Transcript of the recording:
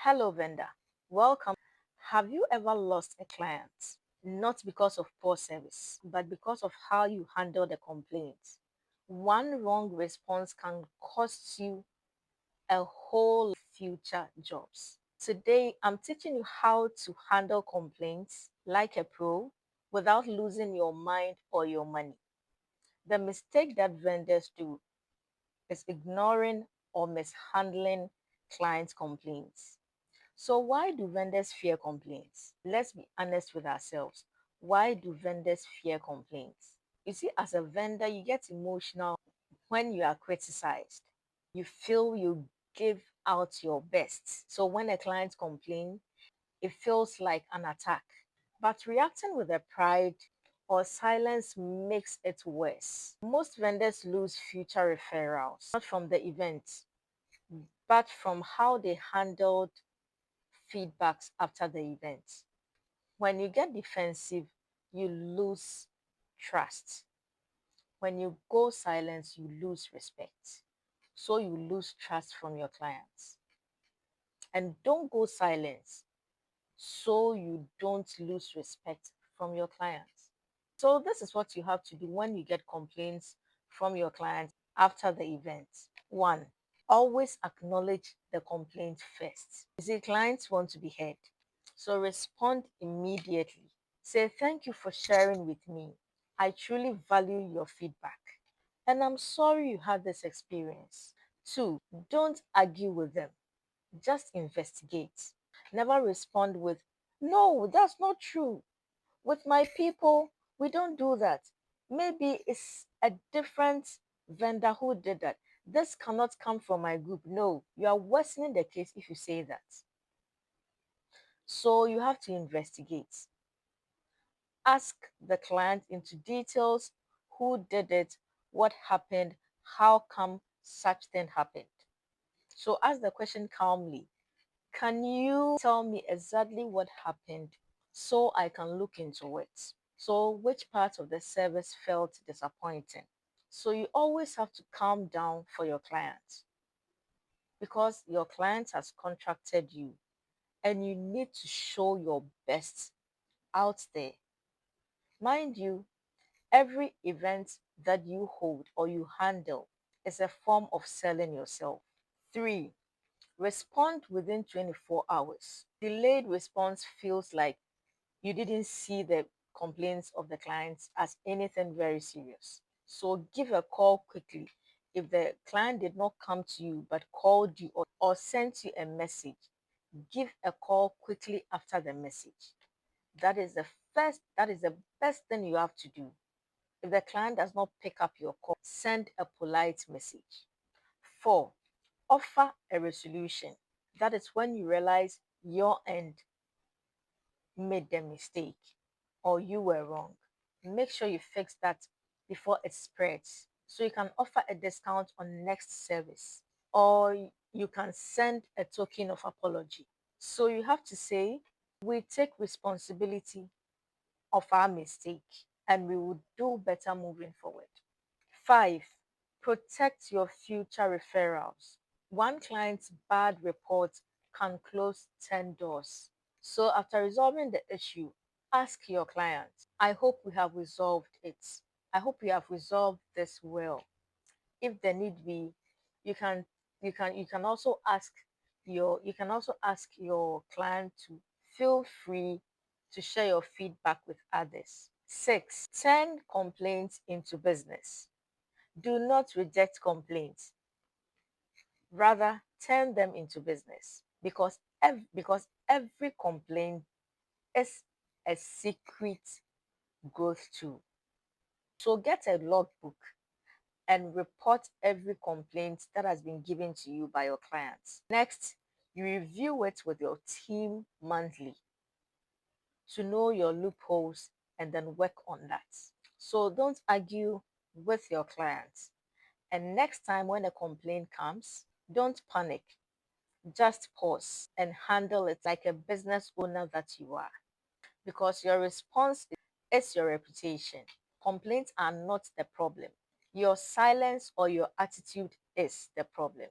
Hello, vendor. Welcome. Have you ever lost a client? Not because of poor service, but because of how you handle the complaint. One wrong response can cost you a whole future jobs. Today, I'm teaching you how to handle complaints like a pro without losing your mind or your money. The mistake that vendors do is ignoring or mishandling clients' complaints. So, why do vendors fear complaints? Let's be honest with ourselves. Why do vendors fear complaints? You see, as a vendor, you get emotional when you are criticized. You feel you give out your best. So, when a client complains, it feels like an attack. But reacting with a pride or silence makes it worse. Most vendors lose future referrals, not from the event, but from how they handled feedbacks after the event. When you get defensive, you lose trust. When you go silent, you lose respect. So you lose trust from your clients. And don't go silent so you don't lose respect from your clients. So this is what you have to do when you get complaints from your clients after the event. One, always acknowledge the complaint first. You see, clients want to be heard. So respond immediately. Say, thank you for sharing with me. I truly value your feedback. And I'm sorry you had this experience. Two, don't argue with them. Just investigate. Never respond with, no, that's not true. With my people, we don't do that. Maybe it's a different vendor who did that. This cannot come from my group. No, you are worsening the case if you say that. So you have to investigate. Ask the client into details, who did it, what happened, how come such thing happened. So ask the question calmly. Can you tell me exactly what happened so I can look into it? So which part of the service felt disappointing? So you always have to calm down for your client because your client has contracted you and you need to show your best out there. Mind you, every event that you hold or you handle is a form of selling yourself. Three, respond within 24 hours. Delayed response feels like you didn't see the complaints of the clients as anything very serious. So give a call quickly. If the client did not come to you but called you or sent you a message, give a call quickly after the message. That is the best thing you have to do. If the client does not pick up your call, send a polite message. Four, offer a resolution. That is when you realize your end made the mistake or you were wrong. Make sure you fix that before it spreads. So you can offer a discount on next service or you can send a token of apology. So you have to say, we take responsibility of our mistake and we will do better moving forward. Five, protect your future referrals. One client's bad report can close 10 doors. So after resolving the issue, ask your client, I hope we have resolved it. I hope we have resolved this well. If there need be, you can you can also ask your client to feel free to share your feedback with others. Six, turn complaints into business. Do not reject complaints, rather turn them into business because every complaint is a secret growth tool. So get a logbook and report every complaint that has been given to you by your clients. Next, you review it with your team monthly to know your loopholes and then work on that. So don't argue with your clients. And next time when a complaint comes, don't panic. Just pause and handle it like a business owner that you are. Because your response is your reputation. Complaints are not the problem. Your silence or your attitude is the problem.